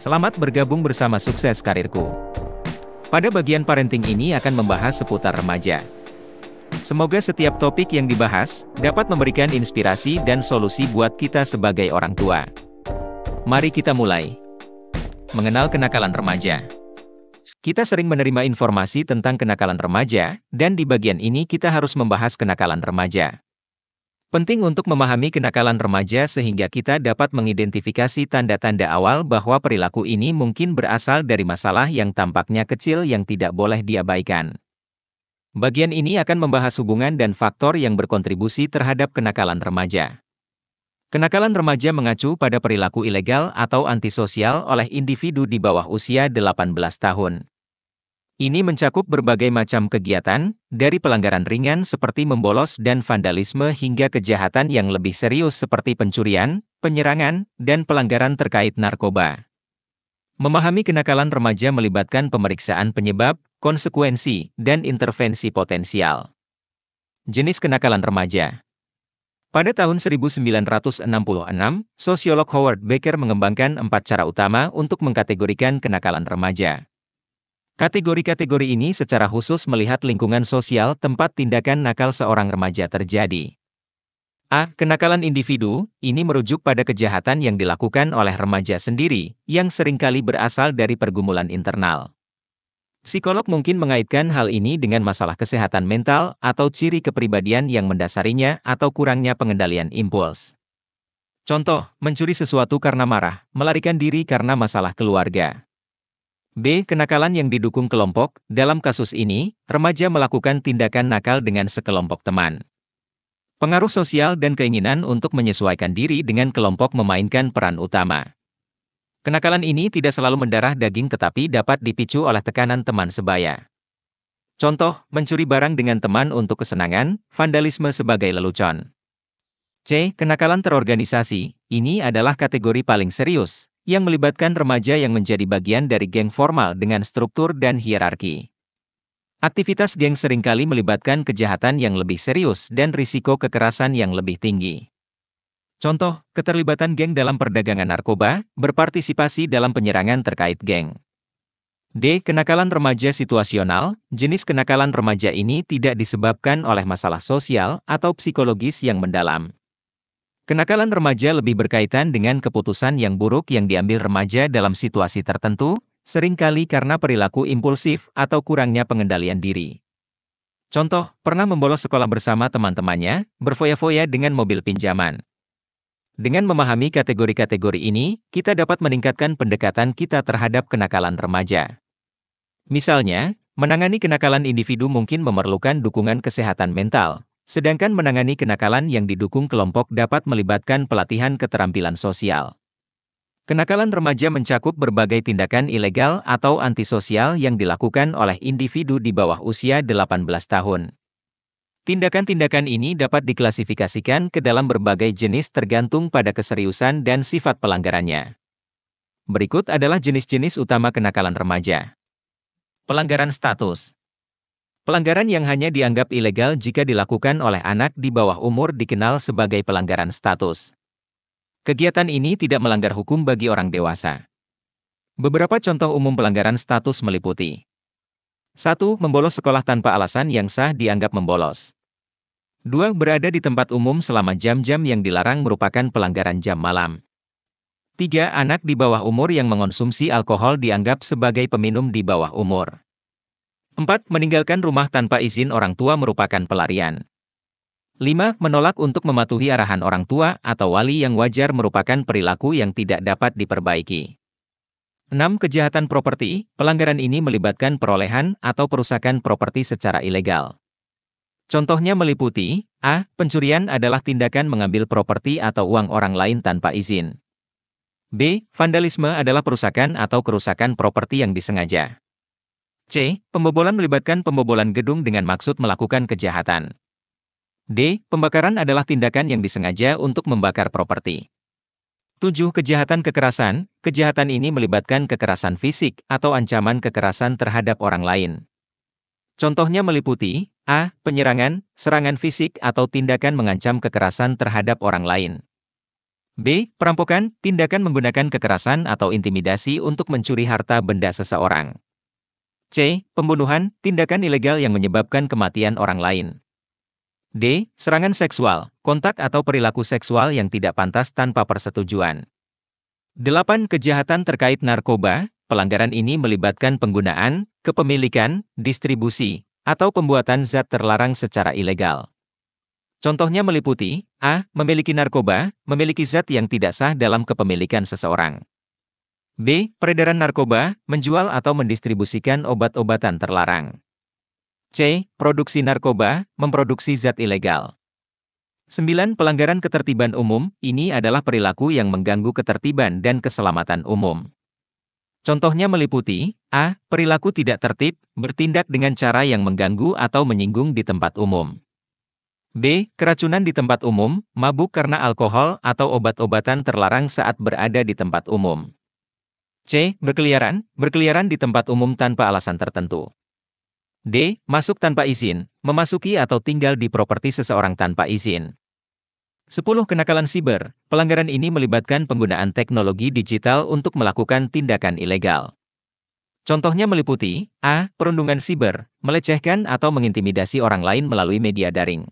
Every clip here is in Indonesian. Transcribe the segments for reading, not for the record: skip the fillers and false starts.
Selamat bergabung bersama Sukses Karirku. Pada bagian parenting ini akan membahas seputar remaja. Semoga setiap topik yang dibahas dapat memberikan inspirasi dan solusi buat kita sebagai orang tua. Mari kita mulai. Mengenal kenakalan remaja. Kita sering menerima informasi tentang kenakalan remaja, dan di bagian ini kita harus membahas kenakalan remaja. Penting untuk memahami kenakalan remaja sehingga kita dapat mengidentifikasi tanda-tanda awal bahwa perilaku ini mungkin berasal dari masalah yang tampaknya kecil yang tidak boleh diabaikan. Bagian ini akan membahas hubungan dan faktor yang berkontribusi terhadap kenakalan remaja. Kenakalan remaja mengacu pada perilaku ilegal atau antisosial oleh individu di bawah usia 18 tahun. Ini mencakup berbagai macam kegiatan, dari pelanggaran ringan seperti membolos dan vandalisme hingga kejahatan yang lebih serius seperti pencurian, penyerangan, dan pelanggaran terkait narkoba. Memahami kenakalan remaja melibatkan pemeriksaan penyebab, konsekuensi, dan intervensi potensial. Jenis kenakalan remaja. Pada tahun 1966, sosiolog Howard Becker mengembangkan 4 cara utama untuk mengkategorikan kenakalan remaja. Kategori-kategori ini secara khusus melihat lingkungan sosial tempat tindakan nakal seorang remaja terjadi. A. Kenakalan individu, ini merujuk pada kejahatan yang dilakukan oleh remaja sendiri, yang seringkali berasal dari pergumulan internal. Psikolog mungkin mengaitkan hal ini dengan masalah kesehatan mental atau ciri kepribadian yang mendasarinya atau kurangnya pengendalian impuls. Contoh, mencuri sesuatu karena marah, melarikan diri karena masalah keluarga. B. Kenakalan yang didukung kelompok, dalam kasus ini, remaja melakukan tindakan nakal dengan sekelompok teman. Pengaruh sosial dan keinginan untuk menyesuaikan diri dengan kelompok memainkan peran utama. Kenakalan ini tidak selalu mendarah daging tetapi dapat dipicu oleh tekanan teman sebaya. Contoh, mencuri barang dengan teman untuk kesenangan, vandalisme sebagai lelucon. C. Kenakalan terorganisasi, ini adalah kategori paling serius, yang melibatkan remaja yang menjadi bagian dari geng formal dengan struktur dan hierarki. Aktivitas geng seringkali melibatkan kejahatan yang lebih serius dan risiko kekerasan yang lebih tinggi. Contoh, keterlibatan geng dalam perdagangan narkoba, berpartisipasi dalam penyerangan terkait geng. D. Kenakalan remaja situasional, jenis kenakalan remaja ini tidak disebabkan oleh masalah sosial atau psikologis yang mendalam. Kenakalan remaja lebih berkaitan dengan keputusan yang buruk yang diambil remaja dalam situasi tertentu, seringkali karena perilaku impulsif atau kurangnya pengendalian diri. Contoh, pernah membolos sekolah bersama teman-temannya, berfoya-foya dengan mobil pinjaman. Dengan memahami kategori-kategori ini, kita dapat meningkatkan pendekatan kita terhadap kenakalan remaja. Misalnya, menangani kenakalan individu mungkin memerlukan dukungan kesehatan mental. Sedangkan menangani kenakalan yang didukung kelompok dapat melibatkan pelatihan keterampilan sosial. Kenakalan remaja mencakup berbagai tindakan ilegal atau antisosial yang dilakukan oleh individu di bawah usia 18 tahun. Tindakan-tindakan ini dapat diklasifikasikan ke dalam berbagai jenis tergantung pada keseriusan dan sifat pelanggarannya. Berikut adalah jenis-jenis utama kenakalan remaja. Pelanggaran status. Pelanggaran yang hanya dianggap ilegal jika dilakukan oleh anak di bawah umur dikenal sebagai pelanggaran status. Kegiatan ini tidak melanggar hukum bagi orang dewasa. Beberapa contoh umum pelanggaran status meliputi 1. Membolos sekolah tanpa alasan yang sah dianggap membolos. 2. Berada di tempat umum selama jam-jam yang dilarang merupakan pelanggaran jam malam. 3. Anak di bawah umur yang mengonsumsi alkohol dianggap sebagai peminum di bawah umur. 4. Meninggalkan rumah tanpa izin orang tua merupakan pelarian. 5. Menolak untuk mematuhi arahan orang tua atau wali yang wajar merupakan perilaku yang tidak dapat diperbaiki. 6. Kejahatan properti, pelanggaran ini melibatkan perolehan atau perusakan properti secara ilegal. Contohnya meliputi, A. Pencurian adalah tindakan mengambil properti atau uang orang lain tanpa izin. B. Vandalisme adalah perusakan atau kerusakan properti yang disengaja. C. Pembobolan melibatkan pembobolan gedung dengan maksud melakukan kejahatan. D. Pembakaran adalah tindakan yang disengaja untuk membakar properti. 7. Kejahatan kekerasan, kejahatan ini melibatkan kekerasan fisik atau ancaman kekerasan terhadap orang lain. Contohnya meliputi, A. Penyerangan, serangan fisik atau tindakan mengancam kekerasan terhadap orang lain. B. Perampokan, tindakan menggunakan kekerasan atau intimidasi untuk mencuri harta benda seseorang. C. Pembunuhan, tindakan ilegal yang menyebabkan kematian orang lain. D. Serangan seksual, kontak atau perilaku seksual yang tidak pantas tanpa persetujuan. 8. Kejahatan terkait narkoba, pelanggaran ini melibatkan penggunaan, kepemilikan, distribusi, atau pembuatan zat terlarang secara ilegal. Contohnya meliputi, A. Memiliki narkoba, memiliki zat yang tidak sah dalam kepemilikan seseorang. B. Peredaran narkoba, menjual atau mendistribusikan obat-obatan terlarang. C. Produksi narkoba, memproduksi zat ilegal. 9. Pelanggaran ketertiban umum, ini adalah perilaku yang mengganggu ketertiban dan keselamatan umum. Contohnya meliputi, A. Perilaku tidak tertib, bertindak dengan cara yang mengganggu atau menyinggung di tempat umum. B. Keracunan di tempat umum, mabuk karena alkohol atau obat-obatan terlarang saat berada di tempat umum. C. Berkeliaran di tempat umum tanpa alasan tertentu. D. Masuk tanpa izin, memasuki atau tinggal di properti seseorang tanpa izin. 10. Kenakalan siber, pelanggaran ini melibatkan penggunaan teknologi digital untuk melakukan tindakan ilegal. Contohnya meliputi, A. Perundungan siber, melecehkan atau mengintimidasi orang lain melalui media daring.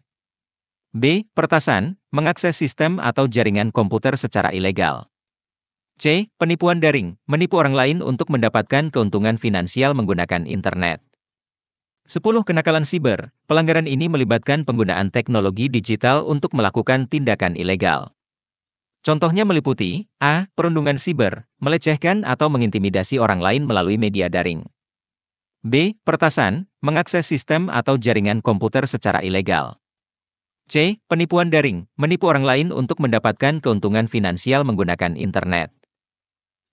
B. Peretasan, mengakses sistem atau jaringan komputer secara ilegal. C. Penipuan daring, menipu orang lain untuk mendapatkan keuntungan finansial menggunakan internet. 10. Kenakalan siber, pelanggaran ini melibatkan penggunaan teknologi digital untuk melakukan tindakan ilegal. Contohnya meliputi, A. Perundungan siber, melecehkan atau mengintimidasi orang lain melalui media daring. B. Peretasan, mengakses sistem atau jaringan komputer secara ilegal. C. Penipuan daring, menipu orang lain untuk mendapatkan keuntungan finansial menggunakan internet.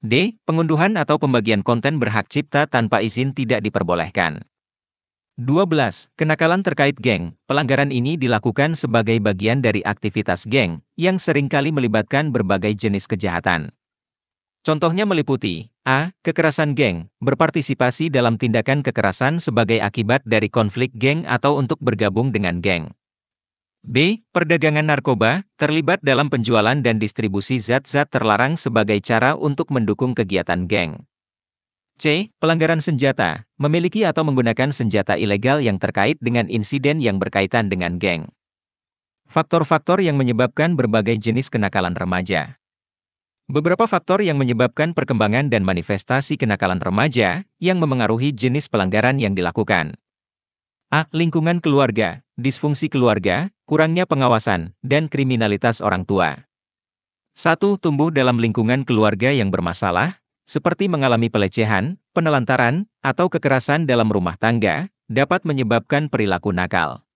D. Pengunduhan atau pembagian konten berhak cipta tanpa izin tidak diperbolehkan. 12. Kenakalan terkait geng, pelanggaran ini dilakukan sebagai bagian dari aktivitas geng, yang seringkali melibatkan berbagai jenis kejahatan. Contohnya meliputi, A. Kekerasan geng, berpartisipasi dalam tindakan kekerasan sebagai akibat dari konflik geng atau untuk bergabung dengan geng. B. Perdagangan narkoba, terlibat dalam penjualan dan distribusi zat-zat terlarang sebagai cara untuk mendukung kegiatan geng. C. Pelanggaran senjata, memiliki atau menggunakan senjata ilegal yang terkait dengan insiden yang berkaitan dengan geng. Faktor-faktor yang menyebabkan berbagai jenis kenakalan remaja. Beberapa faktor yang menyebabkan perkembangan dan manifestasi kenakalan remaja yang memengaruhi jenis pelanggaran yang dilakukan. A. Lingkungan keluarga, disfungsi keluarga, kurangnya pengawasan, dan kriminalitas orang tua. 1. Tumbuh dalam lingkungan keluarga yang bermasalah, seperti mengalami pelecehan, penelantaran, atau kekerasan dalam rumah tangga, dapat menyebabkan perilaku nakal.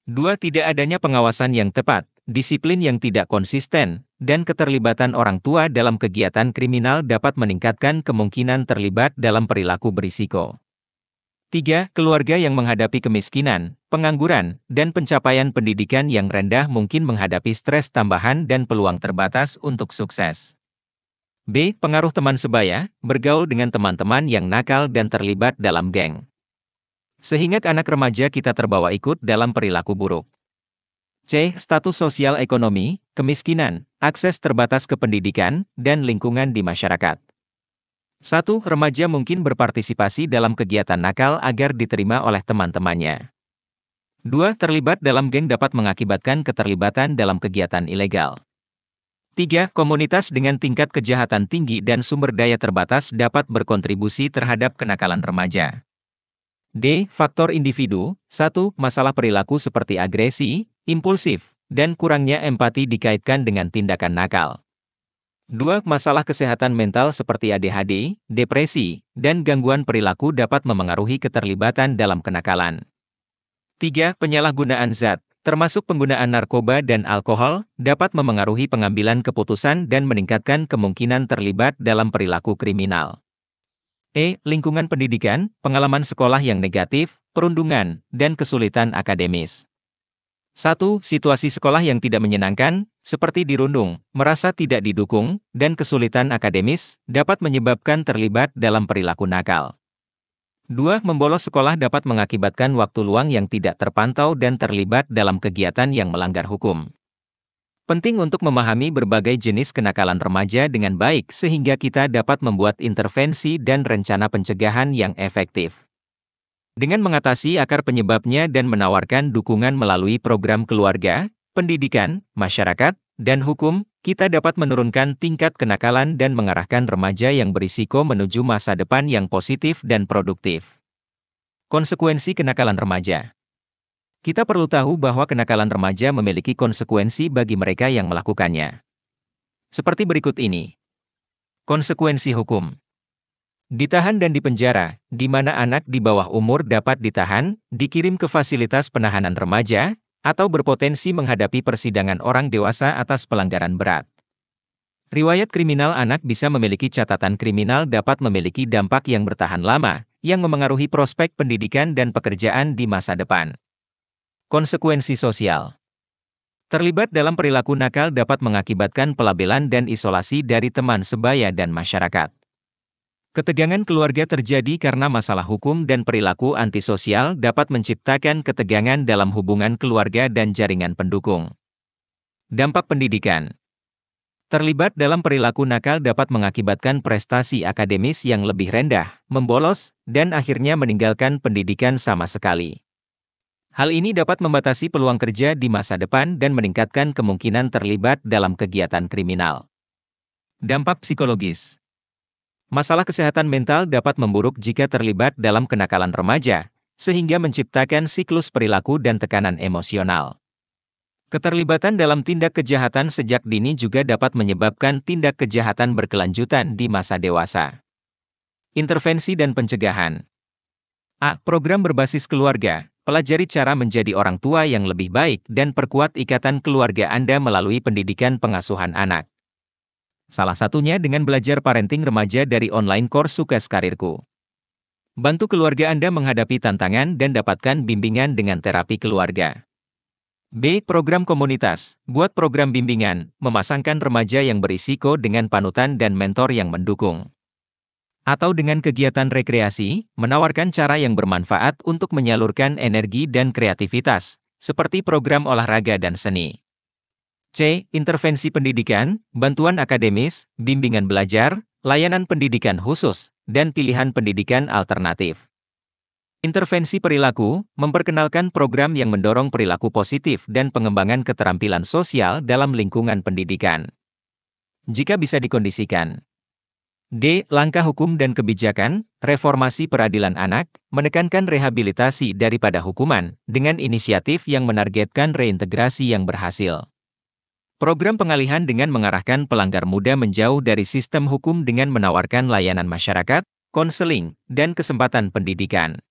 2. Tidak adanya pengawasan yang tepat, disiplin yang tidak konsisten, dan keterlibatan orang tua dalam kegiatan kriminal dapat meningkatkan kemungkinan terlibat dalam perilaku berisiko. 3. Keluarga yang menghadapi kemiskinan, pengangguran, dan pencapaian pendidikan yang rendah mungkin menghadapi stres tambahan dan peluang terbatas untuk sukses. B. Pengaruh teman sebaya, bergaul dengan teman-teman yang nakal dan terlibat dalam geng. Sehingga anak remaja kita terbawa ikut dalam perilaku buruk. C. Status sosial ekonomi, kemiskinan, akses terbatas ke pendidikan, dan lingkungan di masyarakat. 1. Remaja mungkin berpartisipasi dalam kegiatan nakal agar diterima oleh teman-temannya. 2. Terlibat dalam geng dapat mengakibatkan keterlibatan dalam kegiatan ilegal. 3. Komunitas dengan tingkat kejahatan tinggi dan sumber daya terbatas dapat berkontribusi terhadap kenakalan remaja. D. Faktor individu. 1. Masalah perilaku seperti agresi, impulsif, dan kurangnya empati dikaitkan dengan tindakan nakal. 2. Masalah kesehatan mental seperti ADHD, depresi, dan gangguan perilaku dapat memengaruhi keterlibatan dalam kenakalan. 3. Penyalahgunaan zat, termasuk penggunaan narkoba dan alkohol, dapat memengaruhi pengambilan keputusan dan meningkatkan kemungkinan terlibat dalam perilaku kriminal. E. Lingkungan pendidikan, pengalaman sekolah yang negatif, perundungan, dan kesulitan akademis. 1. Situasi sekolah yang tidak menyenangkan, seperti dirundung, merasa tidak didukung, dan kesulitan akademis, dapat menyebabkan terlibat dalam perilaku nakal. 2. Membolos sekolah dapat mengakibatkan waktu luang yang tidak terpantau dan terlibat dalam kegiatan yang melanggar hukum. Penting untuk memahami berbagai jenis kenakalan remaja dengan baik sehingga kita dapat membuat intervensi dan rencana pencegahan yang efektif. Dengan mengatasi akar penyebabnya dan menawarkan dukungan melalui program keluarga, pendidikan, masyarakat, dan hukum, kita dapat menurunkan tingkat kenakalan dan mengarahkan remaja yang berisiko menuju masa depan yang positif dan produktif. Konsekuensi kenakalan remaja. Kita perlu tahu bahwa kenakalan remaja memiliki konsekuensi bagi mereka yang melakukannya. Seperti berikut ini. Konsekuensi hukum. Ditahan dan dipenjara, di mana anak di bawah umur dapat ditahan, dikirim ke fasilitas penahanan remaja, atau berpotensi menghadapi persidangan orang dewasa atas pelanggaran berat. Riwayat kriminal anak bisa memiliki catatan kriminal dapat memiliki dampak yang bertahan lama, yang memengaruhi prospek pendidikan dan pekerjaan di masa depan. Konsekuensi sosial. Terlibat dalam perilaku nakal dapat mengakibatkan pelabelan dan isolasi dari teman sebaya dan masyarakat. Ketegangan keluarga terjadi karena masalah hukum dan perilaku antisosial dapat menciptakan ketegangan dalam hubungan keluarga dan jaringan pendukung. Dampak pendidikan. Terlibat dalam perilaku nakal dapat mengakibatkan prestasi akademis yang lebih rendah, membolos, dan akhirnya meninggalkan pendidikan sama sekali. Hal ini dapat membatasi peluang kerja di masa depan dan meningkatkan kemungkinan terlibat dalam kegiatan kriminal. Dampak psikologis. Masalah kesehatan mental dapat memburuk jika terlibat dalam kenakalan remaja, sehingga menciptakan siklus perilaku dan tekanan emosional. Keterlibatan dalam tindak kejahatan sejak dini juga dapat menyebabkan tindak kejahatan berkelanjutan di masa dewasa. Intervensi dan pencegahan. A. Program berbasis keluarga. Pelajari cara menjadi orang tua yang lebih baik dan perkuat ikatan keluarga Anda melalui pendidikan pengasuhan anak. Salah satunya dengan belajar parenting remaja dari online course Sukses Karirku. Bantu keluarga Anda menghadapi tantangan dan dapatkan bimbingan dengan terapi keluarga. B. Program komunitas. Buat program bimbingan, memasangkan remaja yang berisiko dengan panutan dan mentor yang mendukung. Atau dengan kegiatan rekreasi, menawarkan cara yang bermanfaat untuk menyalurkan energi dan kreativitas, seperti program olahraga dan seni. C. Intervensi pendidikan, bantuan akademis, bimbingan belajar, layanan pendidikan khusus, dan pilihan pendidikan alternatif. Intervensi perilaku, memperkenalkan program yang mendorong perilaku positif dan pengembangan keterampilan sosial dalam lingkungan pendidikan. Jika bisa dikondisikan. D. Langkah hukum dan kebijakan, reformasi peradilan anak, menekankan rehabilitasi daripada hukuman, dengan inisiatif yang menargetkan reintegrasi yang berhasil. Program pengalihan dengan mengarahkan pelanggar muda menjauh dari sistem hukum dengan menawarkan layanan masyarakat, konseling, dan kesempatan pendidikan.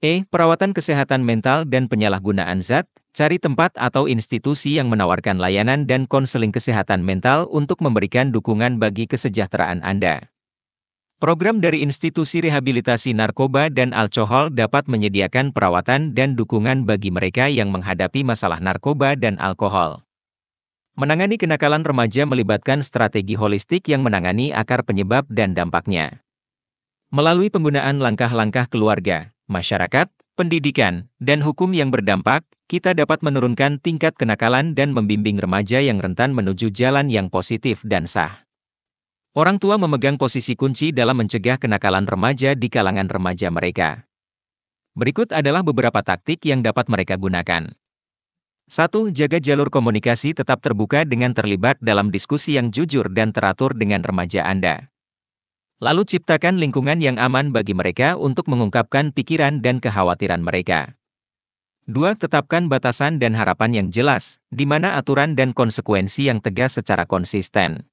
E. Perawatan kesehatan mental dan penyalahgunaan zat, cari tempat atau institusi yang menawarkan layanan dan konseling kesehatan mental untuk memberikan dukungan bagi kesejahteraan Anda. Program dari institusi rehabilitasi narkoba dan alkohol dapat menyediakan perawatan dan dukungan bagi mereka yang menghadapi masalah narkoba dan alkohol. Menangani kenakalan remaja melibatkan strategi holistik yang menangani akar penyebab dan dampaknya. Melalui penggunaan langkah-langkah keluarga, masyarakat, pendidikan, dan hukum yang berdampak, kita dapat menurunkan tingkat kenakalan dan membimbing remaja yang rentan menuju jalan yang positif dan sah. Orang tua memegang posisi kunci dalam mencegah kenakalan remaja di kalangan remaja mereka. Berikut adalah beberapa taktik yang dapat mereka gunakan. 1. Jaga jalur komunikasi tetap terbuka dengan terlibat dalam diskusi yang jujur dan teratur dengan remaja Anda. Lalu ciptakan lingkungan yang aman bagi mereka untuk mengungkapkan pikiran dan kekhawatiran mereka. 2. Tetapkan batasan dan harapan yang jelas, di mana aturan dan konsekuensi yang tegas secara konsisten.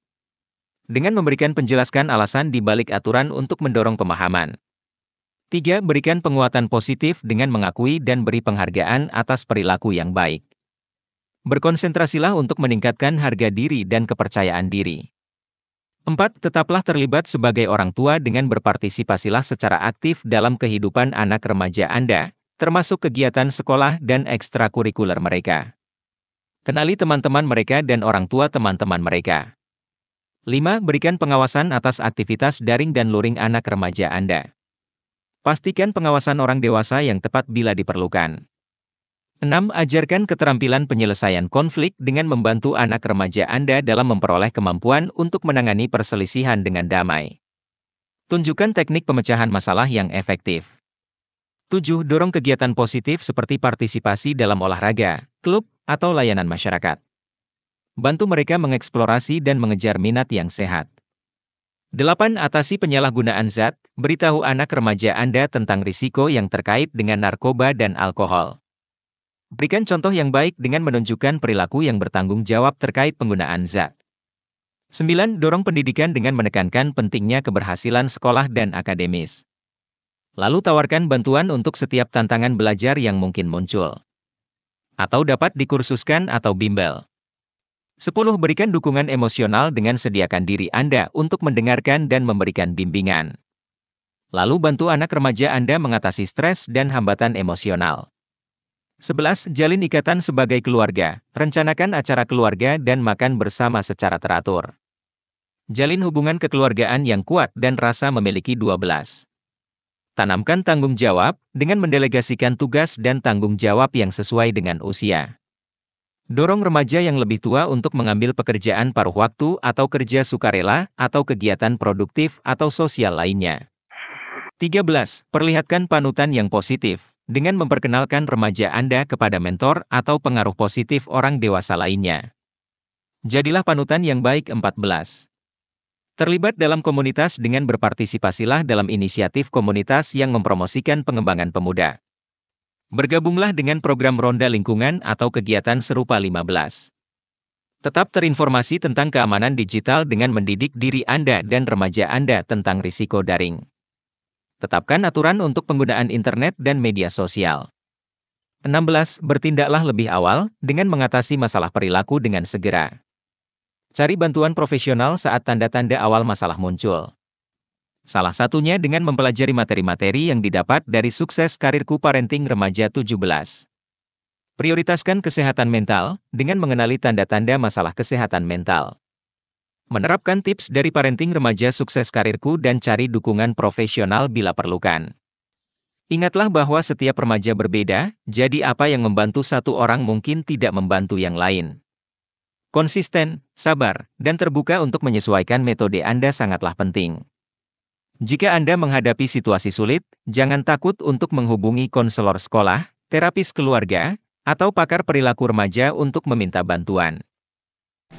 Dengan memberikan penjelasan alasan di balik aturan untuk mendorong pemahaman. 3. Berikan penguatan positif dengan mengakui dan beri penghargaan atas perilaku yang baik. Berkonsentrasilah untuk meningkatkan harga diri dan kepercayaan diri. 4. Tetaplah terlibat sebagai orang tua dengan berpartisipasilah secara aktif dalam kehidupan anak remaja Anda, termasuk kegiatan sekolah dan ekstrakurikuler mereka. Kenali teman-teman mereka dan orang tua teman-teman mereka. 5. Berikan pengawasan atas aktivitas daring dan luring anak remaja Anda. Pastikan pengawasan orang dewasa yang tepat bila diperlukan. 6. Ajarkan keterampilan penyelesaian konflik dengan membantu anak remaja Anda dalam memperoleh kemampuan untuk menangani perselisihan dengan damai. Tunjukkan teknik pemecahan masalah yang efektif. 7. Dorong kegiatan positif seperti partisipasi dalam olahraga, klub, atau layanan masyarakat. Bantu mereka mengeksplorasi dan mengejar minat yang sehat. 8. Atasi penyalahgunaan zat, beritahu anak remaja Anda tentang risiko yang terkait dengan narkoba dan alkohol. Berikan contoh yang baik dengan menunjukkan perilaku yang bertanggung jawab terkait penggunaan zat. 9. Dorong pendidikan dengan menekankan pentingnya keberhasilan sekolah dan akademis. Lalu tawarkan bantuan untuk setiap tantangan belajar yang mungkin muncul. Atau dapat dikursuskan atau bimbel. 10. Berikan dukungan emosional dengan sediakan diri Anda untuk mendengarkan dan memberikan bimbingan. Lalu bantu anak remaja Anda mengatasi stres dan hambatan emosional. 11. Jalin ikatan sebagai keluarga, rencanakan acara keluarga dan makan bersama secara teratur. Jalin hubungan kekeluargaan yang kuat dan rasa memiliki 12. Tanamkan tanggung jawab dengan mendelegasikan tugas dan tanggung jawab yang sesuai dengan usia. Dorong remaja yang lebih tua untuk mengambil pekerjaan paruh waktu atau kerja sukarela atau kegiatan produktif atau sosial lainnya. 13. Perlihatkan panutan yang positif dengan memperkenalkan remaja Anda kepada mentor atau pengaruh positif orang dewasa lainnya. Jadilah panutan yang baik. 14. Terlibat dalam komunitas dengan berpartisipasilah dalam inisiatif komunitas yang mempromosikan pengembangan pemuda. Bergabunglah dengan program ronda lingkungan atau kegiatan serupa. 15. Tetap terinformasi tentang keamanan digital dengan mendidik diri Anda dan remaja Anda tentang risiko daring. Tetapkan aturan untuk penggunaan internet dan media sosial. 16. Bertindaklah lebih awal dengan mengatasi masalah perilaku dengan segera. Cari bantuan profesional saat tanda-tanda awal masalah muncul. Salah satunya dengan mempelajari materi-materi yang didapat dari Sukses Karirku Parenting Remaja 17. Prioritaskan kesehatan mental dengan mengenali tanda-tanda masalah kesehatan mental. Menerapkan tips dari Parenting Remaja Sukses Karirku dan cari dukungan profesional bila perlukan. Ingatlah bahwa setiap remaja berbeda, jadi apa yang membantu satu orang mungkin tidak membantu yang lain. Konsisten, sabar, dan terbuka untuk menyesuaikan metode Anda sangatlah penting. Jika Anda menghadapi situasi sulit, jangan takut untuk menghubungi konselor sekolah, terapis keluarga, atau pakar perilaku remaja untuk meminta bantuan.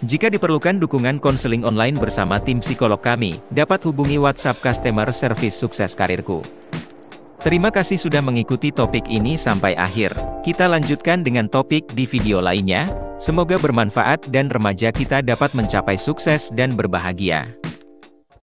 Jika diperlukan dukungan konseling online bersama tim psikolog kami, dapat hubungi WhatsApp Customer Service Sukses Karirku. Terima kasih sudah mengikuti topik ini sampai akhir. Kita lanjutkan dengan topik di video lainnya. Semoga bermanfaat dan remaja kita dapat mencapai sukses dan berbahagia.